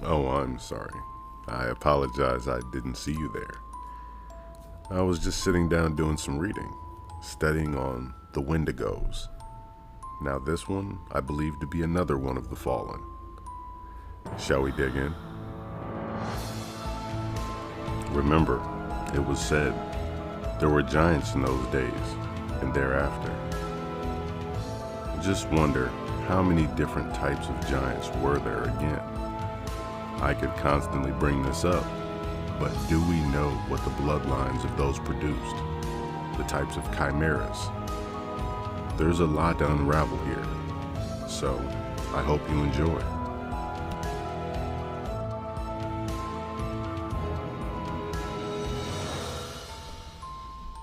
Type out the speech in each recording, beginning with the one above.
Oh, I'm sorry. I apologize I didn't see you there. I was just sitting down doing some reading, studying on the Wendigos. Now this one, I believe to be another one of the fallen. Shall we dig in? Remember, it was said there were giants in those days and thereafter. Just wonder how many different types of giants were there again. I could constantly bring this up, but do we know what the bloodlines of those produced? The types of chimeras? There's a lot to unravel here, so I hope you enjoy.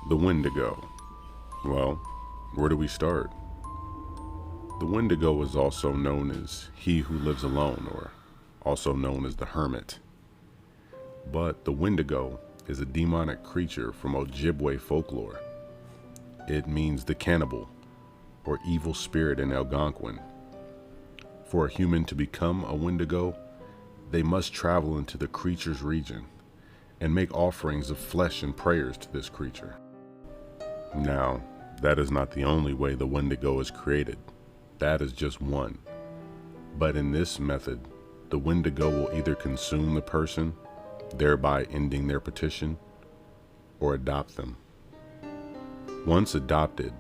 The Wendigo. Well, where do we start? The Wendigo is also known as he who lives alone, or also known as the hermit. But the Wendigo is a demonic creature from Ojibwe folklore. It means the cannibal, or evil spirit in Algonquin. For a human to become a Wendigo, they must travel into the creature's region and make offerings of flesh and prayers to this creature. Now, that is not the only way the Wendigo is created. That is just one. But in this method, the Wendigo will either consume the person, thereby ending their petition, or adopt them. Once adopted,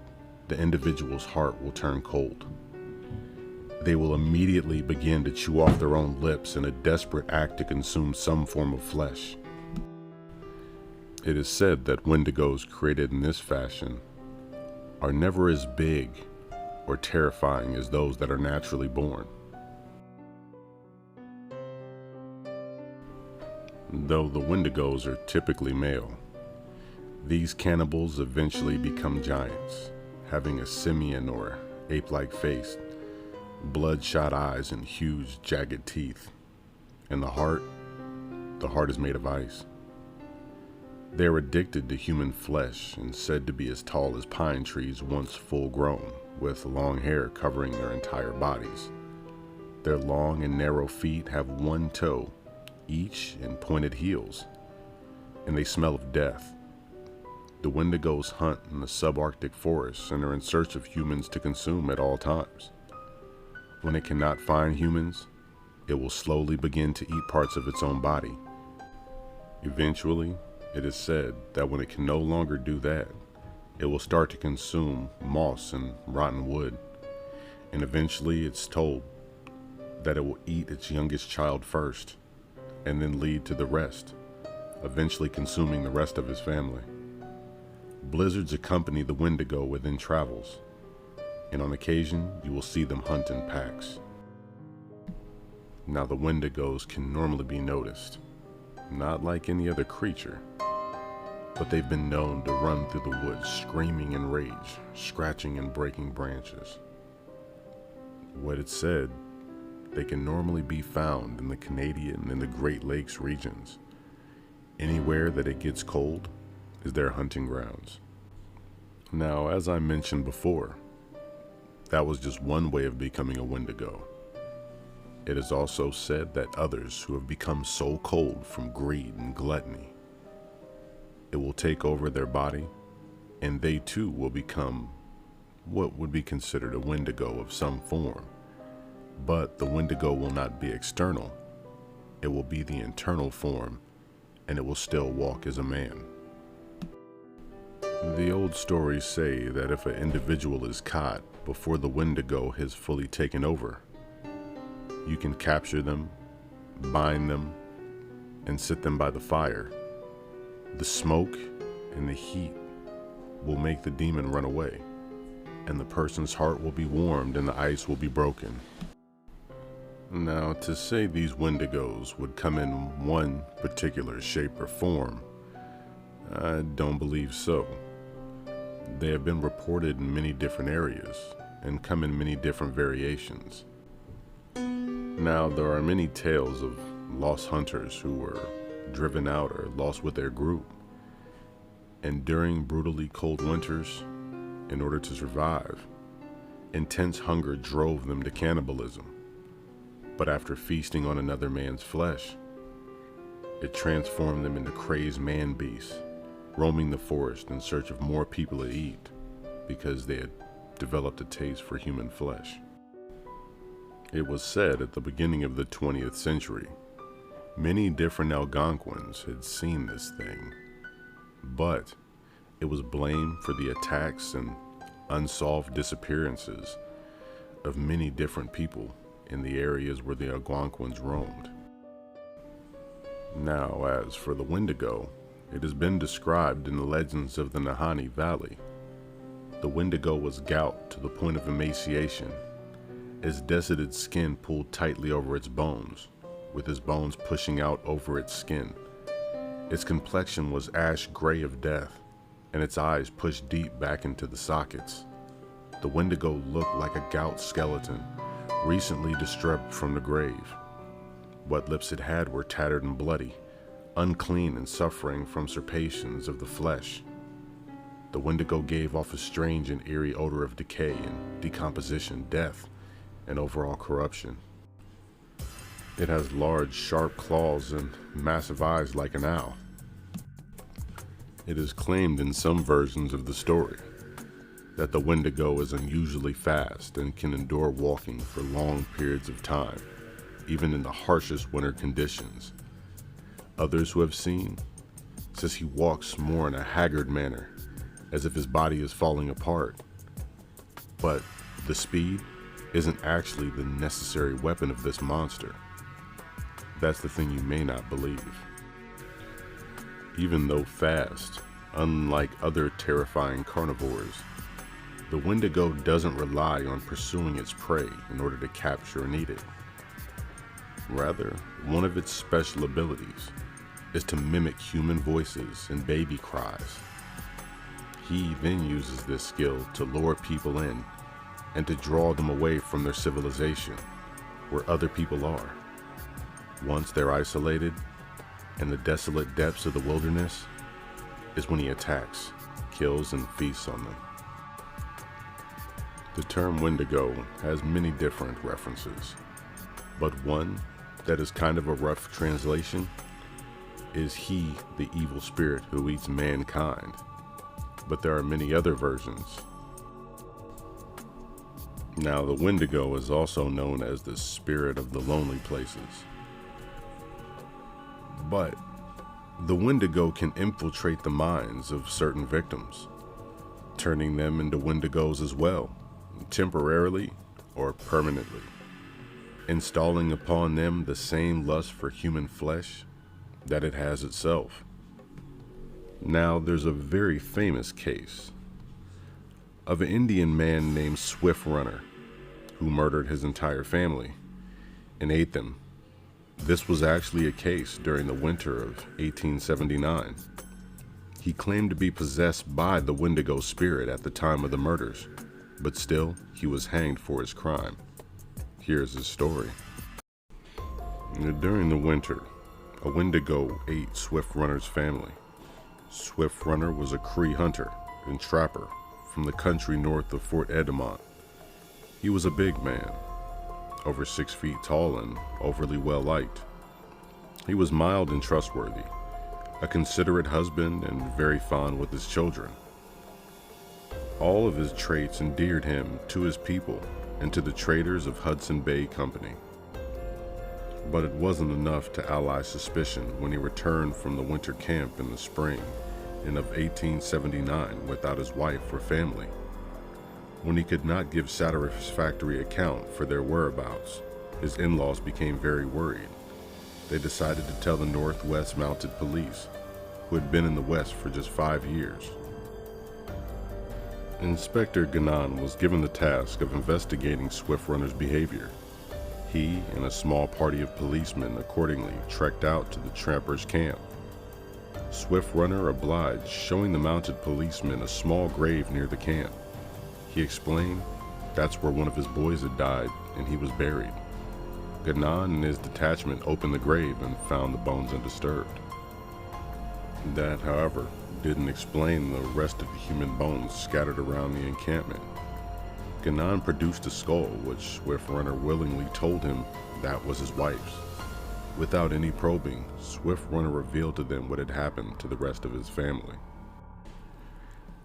the individual's heart will turn cold. They will immediately begin to chew off their own lips in a desperate act to consume some form of flesh. It is said that Wendigos created in this fashion are never as big or terrifying as those that are naturally born. Though the Wendigos are typically male, these cannibals eventually become giants, having a simian or ape-like face, bloodshot eyes, and huge jagged teeth. And the heart is made of ice. They are addicted to human flesh and said to be as tall as pine trees once full grown, with long hair covering their entire bodies. Their long and narrow feet have one toe, each and pointed heels, and they smell of death. The Wendigos hunt in the subarctic forests and are in search of humans to consume at all times. When it cannot find humans, it will slowly begin to eat parts of its own body. Eventually, it is said that when it can no longer do that, it will start to consume moss and rotten wood, and eventually it's told that it will eat its youngest child first, and then lead to the rest, eventually consuming the rest of his family. Blizzards accompany the Wendigo within travels, and on occasion you will see them hunt in packs. Now the Wendigos can normally be noticed, not like any other creature, but they've been known to run through the woods screaming in rage, scratching and breaking branches. What it said, they can normally be found in the Canadian and the Great Lakes regions. Anywhere that it gets cold is their hunting grounds. Now, as I mentioned before, that was just one way of becoming a Wendigo. It is also said that others who have become so cold from greed and gluttony, it will take over their body, and they too will become what would be considered a Wendigo of some form. But the Wendigo will not be external. It will be the internal form, and it will still walk as a man. The old stories say that if an individual is caught before the Wendigo has fully taken over, you can capture them, bind them, and sit them by the fire. The smoke and the heat will make the demon run away, and the person's heart will be warmed and the ice will be broken. Now, to say these Wendigos would come in one particular shape or form, I don't believe so. They have been reported in many different areas and come in many different variations. Now, there are many tales of lost hunters who were driven out or lost with their group, and during brutally cold winters, in order to survive, intense hunger drove them to cannibalism. But after feasting on another man's flesh, it transformed them into crazed man-beasts, roaming the forest in search of more people to eat because they had developed a taste for human flesh. It was said at the beginning of the 20th century, many different Algonquins had seen this thing, but it was blamed for the attacks and unsolved disappearances of many different people in the areas where the Algonquins roamed. Now, as for the Wendigo, it has been described in the legends of the Nahanni Valley. The Wendigo was gout to the point of emaciation, its desiccated skin pulled tightly over its bones, with his bones pushing out over its skin. Its complexion was ash gray of death, and its eyes pushed deep back into the sockets. The Wendigo looked like a gout skeleton, recently disturbed from the grave. What lips it had were tattered and bloody, unclean and suffering from usurpations of the flesh. The Wendigo gave off a strange and eerie odor of decay and decomposition, death, and overall corruption. It has large, sharp claws and massive eyes like an owl. It is claimed in some versions of the story that the Wendigo is unusually fast and can endure walking for long periods of time, even in the harshest winter conditions. Others who have seen says he walks more in a haggard manner, as if his body is falling apart. But the speed isn't actually the necessary weapon of this monster. That's the thing you may not believe. Even though fast, unlike other terrifying carnivores, the Wendigo doesn't rely on pursuing its prey in order to capture and eat it. Rather, one of its special abilities is to mimic human voices and baby cries. He then uses this skill to lure people in and to draw them away from their civilization, where other people are. Once they're isolated in the desolate depths of the wilderness is when he attacks, kills, and feasts on them. The term Wendigo has many different references, but one that is kind of a rough translation is he, the evil spirit who eats mankind. But there are many other versions. Now, the Wendigo is also known as the spirit of the lonely places. But the Wendigo can infiltrate the minds of certain victims, turning them into Wendigos as well, temporarily or permanently, installing upon them the same lust for human flesh that it has itself. Now, there's a very famous case of an Indian man named Swift Runner who murdered his entire family and ate them. This was actually a case during the winter of 1879. He claimed to be possessed by the Wendigo spirit at the time of the murders, but still, he was hanged for his crime. Here's his story. During the winter, a Wendigo ate Swift Runner's family. Swift Runner was a Cree hunter and trapper from the country north of Fort Edmond. He was a big man, over 6 feet tall and overly well liked. He was mild and trustworthy, a considerate husband and very fond with his children. All of his traits endeared him to his people and to the traders of Hudson Bay Company. But it wasn't enough to allay suspicion when he returned from the winter camp in the spring of 1879 without his wife or family. When he could not give satisfactory account for their whereabouts, his in-laws became very worried. They decided to tell the Northwest Mounted Police, who had been in the West for just 5 years. Inspector Gannon was given the task of investigating Swift Runner's behavior. He and a small party of policemen accordingly trekked out to the trappers' camp. Swift Runner obliged, showing the mounted policemen a small grave near the camp. He explained that's where one of his boys had died and he was buried. Gannon and his detachment opened the grave and found the bones undisturbed. That, however, didn't explain the rest of the human bones scattered around the encampment. Ganon produced a skull, which Swiftrunner willingly told him that was his wife's. Without any probing, Swiftrunner revealed to them what had happened to the rest of his family.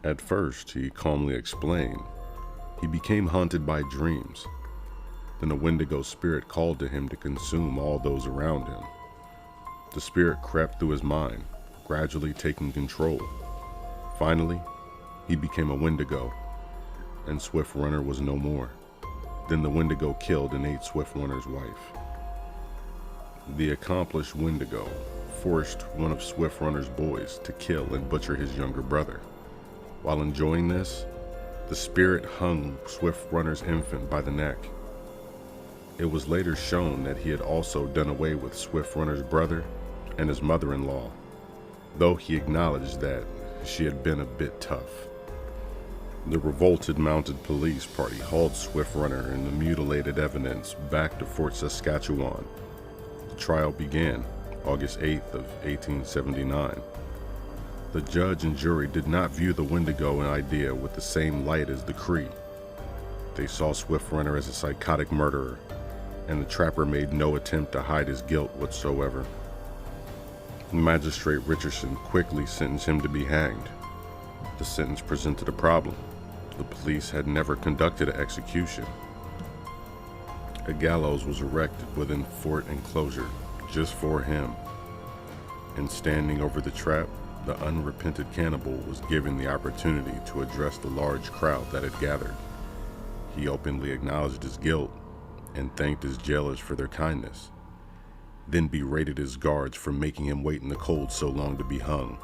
At first, he calmly explained, he became haunted by dreams. Then a Wendigo spirit called to him to consume all those around him. The spirit crept through his mind, gradually taking control. Finally, he became a Wendigo, and Swiftrunner was no more. Then the Wendigo killed and ate Swiftrunner's wife. The accomplished Wendigo forced one of Swiftrunner's boys to kill and butcher his younger brother. While enjoying this, the spirit hung Swiftrunner's infant by the neck. It was later shown that he had also done away with Swiftrunner's brother and his mother-in-law, though he acknowledged that she had been a bit tough. The revolted mounted police party hauled Swiftrunner and the mutilated evidence back to Fort Saskatchewan. The trial began August 8th of 1879. The judge and jury did not view the Wendigo idea with the same light as the Cree. They saw Swiftrunner as a psychotic murderer, and the trapper made no attempt to hide his guilt whatsoever. Magistrate Richardson quickly sentenced him to be hanged. The sentence presented a problem. The police had never conducted an execution. A gallows was erected within fort enclosure just for him, and standing over the trap, the unrepentant cannibal was given the opportunity to address the large crowd that had gathered. He openly acknowledged his guilt and thanked his jailers for their kindness, then berated his guards for making him wait in the cold so long to be hung.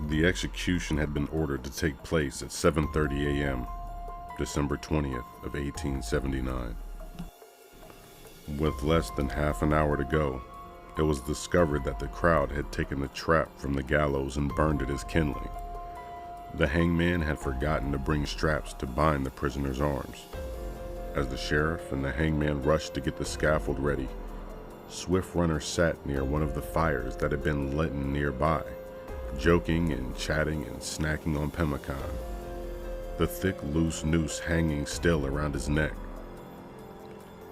The execution had been ordered to take place at 7:30 a.m., December 20th of 1879. With less than half an hour to go, it was discovered that the crowd had taken the trap from the gallows and burned it as kindling. The hangman had forgotten to bring straps to bind the prisoner's arms. As the sheriff and the hangman rushed to get the scaffold ready, Swiftrunner sat near one of the fires that had been lit nearby, joking and chatting and snacking on pemmican, the thick loose noose hanging still around his neck.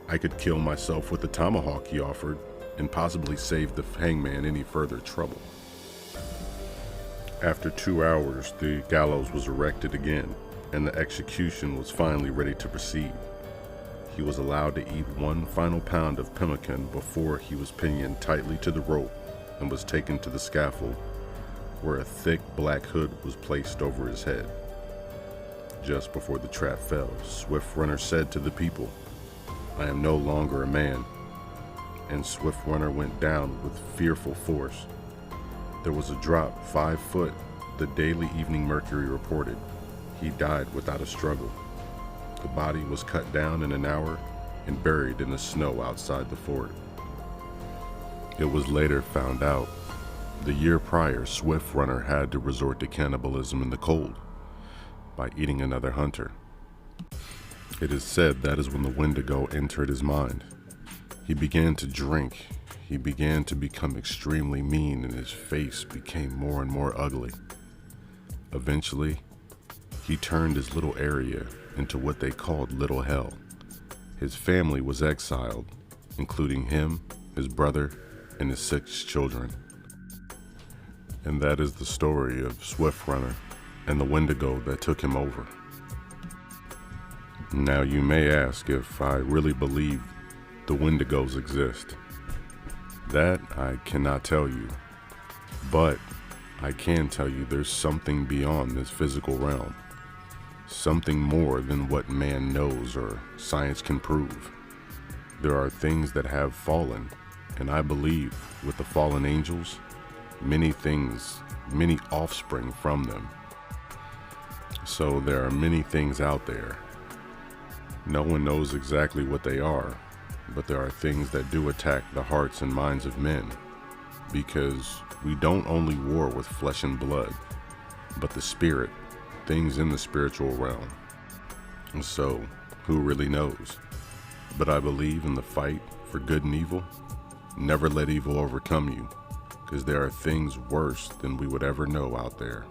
I could kill myself with the tomahawk, he offered, and possibly save the hangman any further trouble. After 2 hours, the gallows was erected again, and the execution was finally ready to proceed. He was allowed to eat one final pound of pemmican before he was pinioned tightly to the rope and was taken to the scaffold, where a thick black hood was placed over his head. Just before the trap fell, Swiftrunner said to the people, "I am no longer a man," and Swiftrunner went down with fearful force. There was a drop 5 foot, the Daily Evening Mercury reported. He died without a struggle. The body was cut down in an hour and buried in the snow outside the fort. It was later found out, the year prior, Swiftrunner had to resort to cannibalism in the cold by eating another hunter. It is said that is when the Wendigo entered his mind. He began to drink. He began to become extremely mean, and his face became more and more ugly. Eventually, he turned his little area into what they called Little Hell. His family was exiled, including him, his brother, and his 6 children. And that is the story of Swiftrunner and the Wendigo that took him over. Now you may ask if I really believe the Wendigos exist. That I cannot tell you, but I can tell you there's something beyond this physical realm, something more than what man knows or science can prove. There are things that have fallen, and I believe with the fallen angels, many things, many offspring from them. So there are many things out there. No one knows exactly what they are, but there are things that do attack the hearts and minds of men, because we don't only war with flesh and blood, but the spirit, things in the spiritual realm. And so, who really knows? But I believe in the fight for good and evil. Never let evil overcome you, because there are things worse than we would ever know out there.